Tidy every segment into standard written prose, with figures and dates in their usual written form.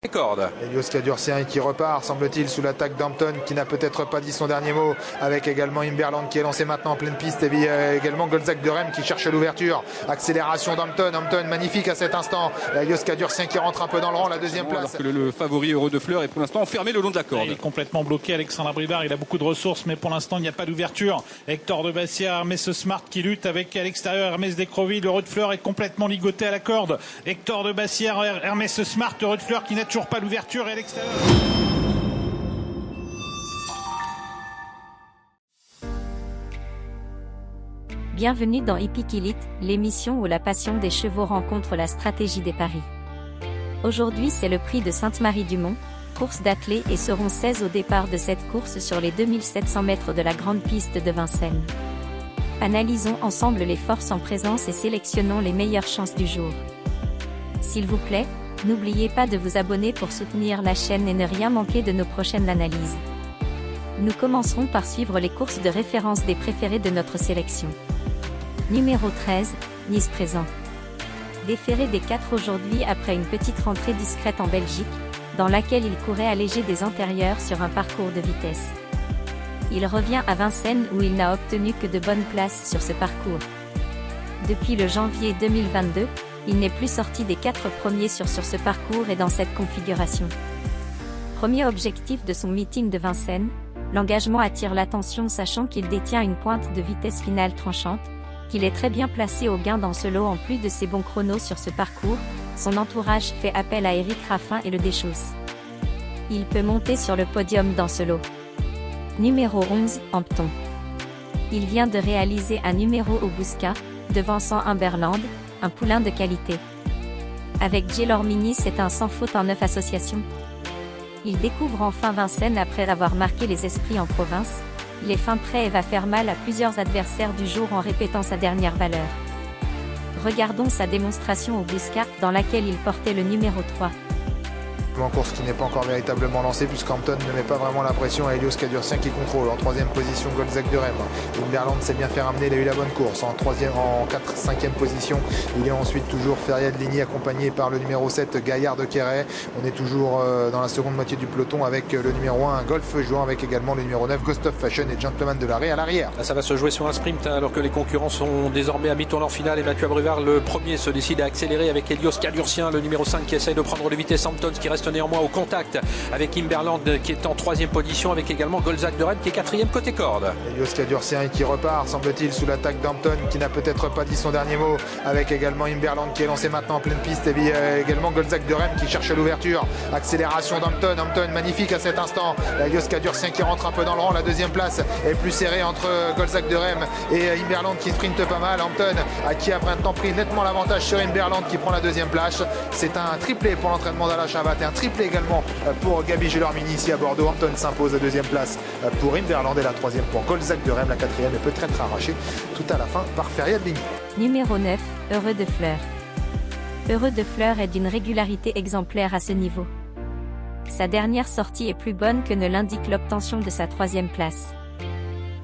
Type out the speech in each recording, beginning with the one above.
Cordes. Elios Cadurcien qui repart, semble-t-il, sous l'attaque d'Hampton qui n'a peut-être pas dit son dernier mot, avec également Imberland qui est lancé maintenant en pleine piste, et puis également Golzac de Rem qui cherche l'ouverture. Accélération d'Hampton, Hampton magnifique à cet instant. Elios Cadurcien qui rentre un peu dans le rang, la deuxième place. Alors que le favori Heureux de Fleur est pour l'instant enfermé le long de la corde. Il est complètement bloqué, Alexandre Brivard, il a beaucoup de ressources, mais pour l'instant il n'y a pas d'ouverture. Hector de Bassia, Hermès Smart qui lutte avec à l'extérieur Hermès Descrovilles. Heureux de Fleur est complètement ligoté à la corde. Hector de Bassia, Hermès Smart, Heureux de Fleur qui n'a toujours pas l'ouverture. Bienvenue dans Hippique Elite, l'émission où la passion des chevaux rencontre la stratégie des paris. Aujourd'hui c'est le prix de Sainte-Marie-du-Mont, course d'athlée, et seront 16 au départ de cette course sur les 2700 mètres de la grande piste de Vincennes. Analysons ensemble les forces en présence et sélectionnons les meilleures chances du jour. S'il vous plaît, n'oubliez pas de vous abonner pour soutenir la chaîne et ne rien manquer de nos prochaines analyses. Nous commencerons par suivre les courses de référence des préférés de notre sélection. Numéro 13, Nice Présent. Déféré des 4 aujourd'hui après une petite rentrée discrète en Belgique, dans laquelle il courait allégé des antérieurs sur un parcours de vitesse. Il revient à Vincennes où il n'a obtenu que de bonnes places sur ce parcours. Depuis le janvier 2022, il n'est plus sorti des 4 premiers sur ce parcours et dans cette configuration. Premier objectif de son meeting de Vincennes, l'engagement attire l'attention sachant qu'il détient une pointe de vitesse finale tranchante, qu'il est très bien placé au gain dans ce lot. En plus de ses bons chronos sur ce parcours, son entourage fait appel à Éric Raffin et le déchausse. Il peut monter sur le podium dans ce lot. Numéro 11, Hampton. Il vient de réaliser un numéro au Bouscat, devançant Imberland, un poulain de qualité. Avec Gelormini, c'est un sans faute en 9 associations. Il découvre enfin Vincennes après avoir marqué les esprits en province. Il est fin prêt et va faire mal à plusieurs adversaires du jour en répétant sa dernière valeur. Regardons sa démonstration au Bouscat, dans laquelle il portait le numéro 3. En course qui n'est pas encore véritablement lancé puisqu'Hampton ne met pas vraiment la pression à Elios Cadurcien qui contrôle. En troisième position, Golzac de Rem. Imberland s'est bien fait ramener, il a eu la bonne course. En 4-5e position, il est ensuite toujours Feria de Ligny accompagné par le numéro 7 Gaillard de Quéret. On est toujours dans la seconde moitié du peloton avec le numéro 1 Golf jouant avec également le numéro 9 Ghost of Fashion et Gentleman de l'Arrêt à l'arrière. Ça va se jouer sur un sprint alors que les concurrents sont désormais à mi-tournant final et Mathieu Abrivard, le premier, se décide à accélérer avec Elios Cadurcien, le numéro 5 qui essaye de prendre le vitesse. Hampton qui reste néanmoins au contact avec Imberland qui est en 3e position, avec également Golzac de Rennes qui est 4e côté corde. Elios Cadurcien qui repart, semble-t-il, sous l'attaque d'Hampton qui n'a peut-être pas dit son dernier mot, avec également Imberland qui est lancé maintenant en pleine piste, et puis également Golzac de Rennes qui cherche l'ouverture. Accélération d'Hampton, Hampton magnifique à cet instant. Elios Cadurcien qui rentre un peu dans le rang, la deuxième place est plus serrée entre Golzac de Rennes et Imberland qui sprinte pas mal. Hampton qui a maintenant pris nettement l'avantage sur Imberland qui prend la deuxième place. C'est un triplé pour l'entraînement d'Alain Chabat et un triplé également pour Gabi Gelormini ici à Bordeaux. Hampton s'impose à deuxième place pour Imberland et la troisième pour Golzac de Rem. La quatrième est peut-être arrachée tout à la fin par Feria de Ligny. Numéro 9, Heureux de Fleur. Heureux de Fleur est d'une régularité exemplaire à ce niveau. Sa dernière sortie est plus bonne que ne l'indique l'obtention de sa 3e place.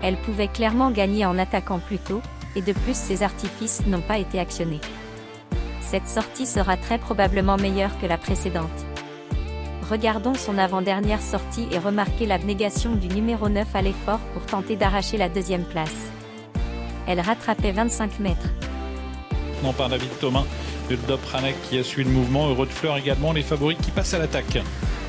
Elle pouvait clairement gagner en attaquant plus tôt, et de plus ses artifices n'ont pas été actionnés. Cette sortie sera très probablement meilleure que la précédente. Regardons son avant-dernière sortie et remarquez l'abnégation du numéro 9 à l'effort pour tenter d'arracher la 2e place. Elle rattrapait 25 mètres. Non, par David Thomas, le Dopranek qui a suivi le mouvement. Heureux de Fleur également, les favoris qui passent à l'attaque.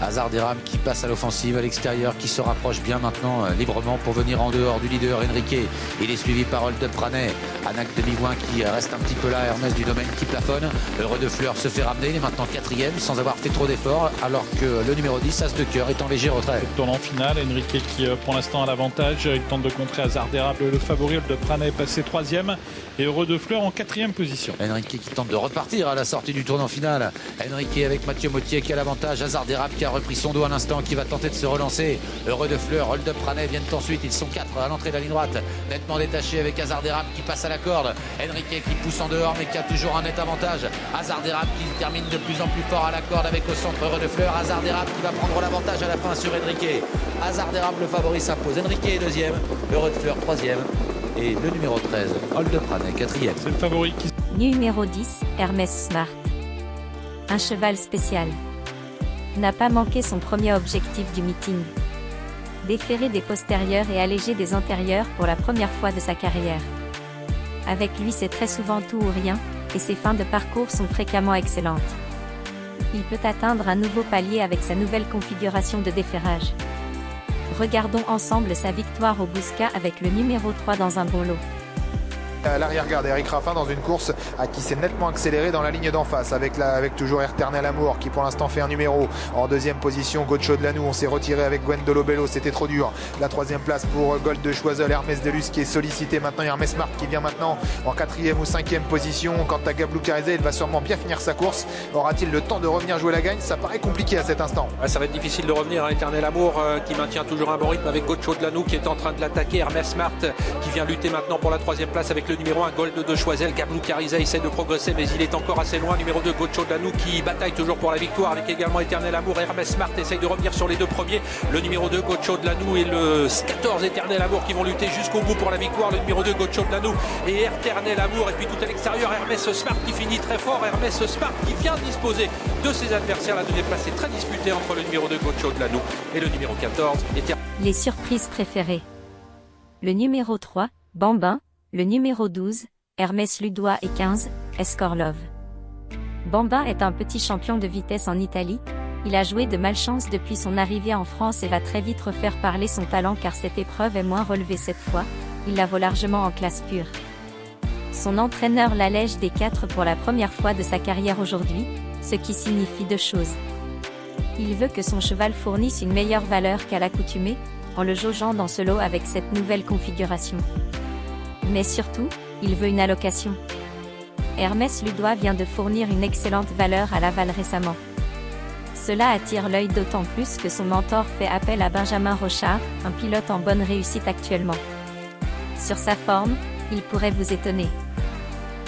Azarderam qui passe à l'offensive à l'extérieur, qui se rapproche bien maintenant librement pour venir en dehors du leader Enrique. Il est suivi par Hold Up Pranet, Anak de Bigouin qui reste un petit peu là, Ernest du Domaine qui plafonne. Heureux de Fleur se fait ramener, il est maintenant 4e sans avoir fait trop d'efforts, alors que le numéro 10, As de Cœur, est en léger retrait. Tournant final, Enrique qui pour l'instant a l'avantage, il tente de contrer Azarderam, le favori. Hold Up Pranet est passé 3e et Heureux de Fleur en 4e position. Enrique qui tente de repartir à la sortie du tournant final. Enrique avec Mathieu Mottier qui a l'avantage, Azarderam qui a repris son dos à l'instant, qui va tenter de se relancer. Heureux de Fleur, Hold Up Pranet viennent ensuite, ils sont 4 à l'entrée de la ligne droite, nettement détachés avec Azarderam qui passe à la corde, Enrique qui pousse en dehors mais qui a toujours un net avantage, Azarderam qui termine de plus en plus fort à la corde avec au centre Heureux de Fleur, Azarderam qui va prendre l'avantage à la fin sur Enrique. Azarderam le favori s'impose, Enrique est 2e, Heureux de Fleur 3e et le numéro 13, Hold Up Pranet 4e. C'est le favori qui... Numéro 10, Hermès Smart. Un cheval spécial. n'a pas manqué son premier objectif du meeting. Déferrer des postérieurs et alléger des antérieurs pour la première fois de sa carrière. Avec lui, c'est très souvent tout ou rien, et ses fins de parcours sont fréquemment excellentes. Il peut atteindre un nouveau palier avec sa nouvelle configuration de déferrage. Regardons ensemble sa victoire au Bouscat avec le numéro 3 dans un bon lot. À l'arrière-garde, Eric Raffin dans une course qui s'est nettement accélérée dans la ligne d'en face avec toujours Eternel Amour qui pour l'instant fait un numéro. En deuxième position, Gocho de Lanou, on s'est retiré avec Gwendolo Bello, c'était trop dur. La troisième place pour Gold de Choiseul, Hermès Delus qui est sollicité maintenant, Hermès Smart qui vient maintenant en quatrième ou cinquième position. Quant à Gablou Carizé, il va sûrement bien finir sa course. Aura-t-il le temps de revenir jouer la gagne? Ça paraît compliqué à cet instant. Ouais, ça va être difficile de revenir, Eternel Amour qui maintient toujours un bon rythme avec Gocho de Lanou qui est en train de l'attaquer. Hermès Smart qui vient lutter maintenant pour la troisième place avec le numéro 1 Gold de Choiseul. Gablou Carizé essaie de progresser mais il est encore assez loin. Numéro 2 Gocho de Lanou qui bataille toujours pour la victoire avec également Eternel Amour. Hermès Smart essaye de revenir sur les deux premiers. Le numéro 2 Gocho de Lanou et le 14 Eternel Amour qui vont lutter jusqu'au bout pour la victoire. Le numéro 2 Gocho de Lanou et Eternel Amour, et puis tout à l'extérieur Hermès Smart qui finit très fort. Hermès Smart qui vient disposer de ses adversaires. La deuxième place est très disputée entre le numéro 2 Gocho de Lanou et le numéro 14 Les surprises préférées. Le numéro 3, Bambin, le numéro 12, Hermès Ludois et 15, Escorlov. Bambin est un petit champion de vitesse en Italie. Il a joué de malchance depuis son arrivée en France et va très vite refaire parler son talent car cette épreuve est moins relevée cette fois. Il la vaut largement en classe pure. Son entraîneur l'allège des 4 pour la première fois de sa carrière aujourd'hui, ce qui signifie deux choses. Il veut que son cheval fournisse une meilleure valeur qu'à l'accoutumée, en le jaugeant dans ce lot avec cette nouvelle configuration. Mais surtout, il veut une allocation. Hermès Ludois vient de fournir une excellente valeur à Laval récemment. Cela attire l'œil d'autant plus que son mentor fait appel à Benjamin Rochard, un pilote en bonne réussite actuellement. Sur sa forme, il pourrait vous étonner.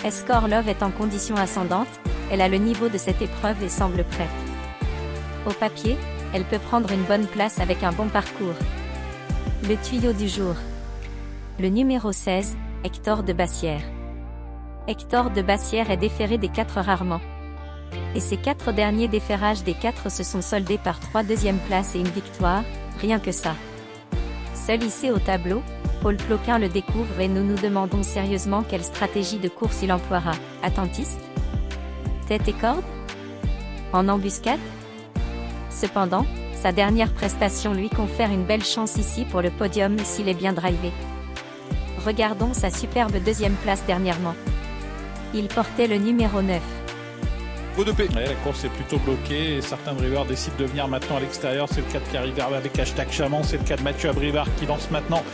Escorlov est en condition ascendante, elle a le niveau de cette épreuve et semble prête. Au papier, elle peut prendre une bonne place avec un bon parcours. Le tuyau du jour. Le numéro 16, Hector de Bassière. Hector de Bassière est déféré des 4 rarement. Et ces 4 derniers déferrages des 4 se sont soldés par 3 deuxièmes places et une victoire, rien que ça. Seul ici au tableau, Paul Ploquin le découvre et nous nous demandons sérieusement quelle stratégie de course il emploiera. Attentiste? Tête et corde? En embuscade? Cependant, sa dernière prestation lui confère une belle chance ici pour le podium s'il est bien drivé. Regardons sa superbe deuxième place dernièrement. Il portait le numéro 9. Ouais, la course est plutôt bloquée et certains drivers décident de venir maintenant à l'extérieur. C'est le cas de Carrie Verbe avec hashtag Chamon, c'est le cas de Mathieu Abrivard qui lance maintenant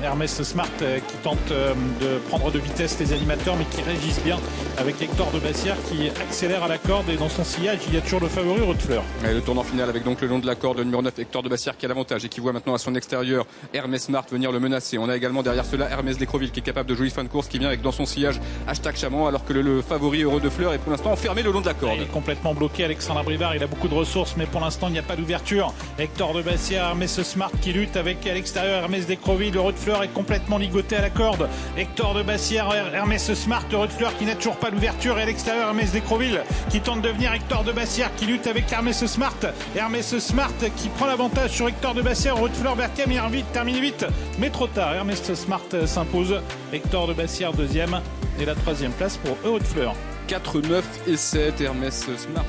Hermès Smart qui tente de prendre de vitesse les animateurs mais qui régissent bien avec Hector de Bassière qui accélère à la corde et dans son sillage il y a toujours le favori Rod Fleur. Le tournant final avec donc le long de la corde, le numéro 9 Hector de Bassière qui a l'avantage et qui voit maintenant à son extérieur Hermès Smart venir le menacer. On a également derrière cela Hermès Descroville qui est capable de jouer fin de course qui vient avec dans son sillage hashtag Chamon alors que le favori Heureux de Fleur est pour l'instant enfermé le long de la corde. Il est complètement bloqué, Alexandre Abrivard, il a beaucoup de ressources mais pour l'instant il n'y a pas d'ouverture. Hector de Bassière, Hermès Smart qui lutte avec à l'extérieur Hermès Descroville, le Heureux de Fleur est complètement ligoté à la corde. Hector de Bassière, Hermès Smart, Heureux de Fleur qui n'a toujours pas d'ouverture et à l'extérieur Hermès Descroville qui tente de venir. Hector de Bassière qui lutte avec Hermès Smart. Hermès Smart qui prend l'avantage sur Hector de Bassière, Heureux de Fleur vers termine vite mais trop tard. Hermès Smart s'impose, Hector de Bassière deuxième et la troisième place pour Heureux de Fleur. 4, 9 et 7 Hermès Smart.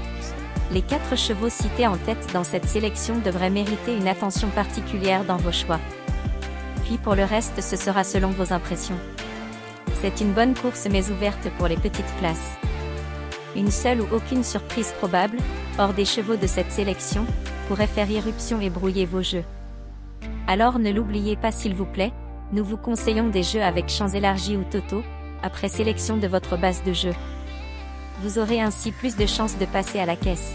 Les 4 chevaux cités en tête dans cette sélection devraient mériter une attention particulière dans vos choix. Puis pour le reste ce sera selon vos impressions. C'est une bonne course mais ouverte pour les petites places. Une seule ou aucune surprise probable, hors des chevaux de cette sélection, pourrait faire irruption et brouiller vos jeux. Alors ne l'oubliez pas s'il vous plaît, nous vous conseillons des jeux avec champs élargis ou totaux, après sélection de votre base de jeu. Vous aurez ainsi plus de chances de passer à la caisse.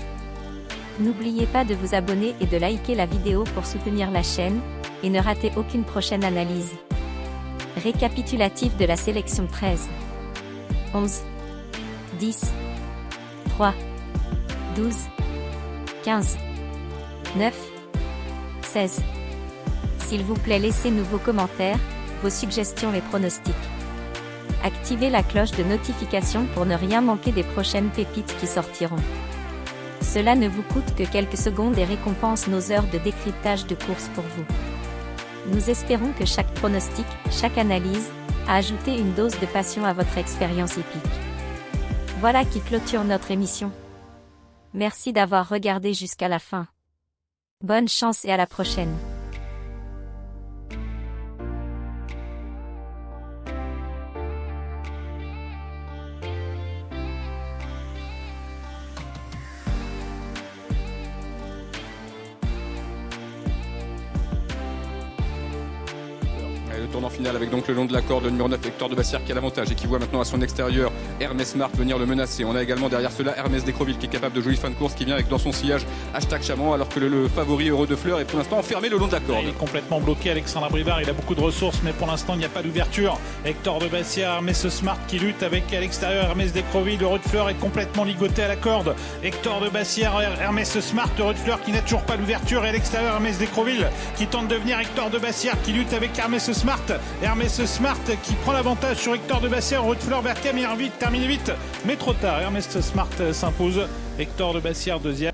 N'oubliez pas de vous abonner et de liker la vidéo pour soutenir la chaîne, et ne ratez aucune prochaine analyse. Récapitulatif de la sélection 13. 11, 10, 3, 12, 15, 9, 16. S'il vous plaît laissez-nous vos commentaires, vos suggestions et pronostics. Activez la cloche de notification pour ne rien manquer des prochaines pépites qui sortiront. Cela ne vous coûte que quelques secondes et récompense nos heures de décryptage de course pour vous. Nous espérons que chaque pronostic, chaque analyse, a ajouté une dose de passion à votre expérience hippique. Voilà qui clôture notre émission. Merci d'avoir regardé jusqu'à la fin. Bonne chance et à la prochaine. Le tournant final avec donc le long de la corde, le numéro 9 Hector de Bassière qui a l'avantage et qui voit maintenant à son extérieur Hermès Smart venir le menacer. On a également derrière cela Hermès Descroville qui est capable de jouer fin de course, qui vient avec dans son sillage #Chaman, alors que le favori Heureux de Fleur est pour l'instant enfermé le long de la corde. Il est complètement bloqué, Alexandre Abrivard, il a beaucoup de ressources mais pour l'instant il n'y a pas d'ouverture. Hector de Bassière, Hermès Smart qui lutte avec à l'extérieur Hermès Descroville, Heureux de Fleur est complètement ligoté à la corde. Hector de Bassière, Hermès Smart, Heureux de Fleur qui n'a toujours pas l'ouverture et à l'extérieur Hermès Descroville qui tente de venir, Hector de Bassière qui lutte avec Hermès Smart. Hermès Smart qui prend l'avantage sur Hector de Bassière, Heureux de Fleur vers termine vite, mais trop tard. Hermès Smart s'impose, Hector de Bassière deuxième.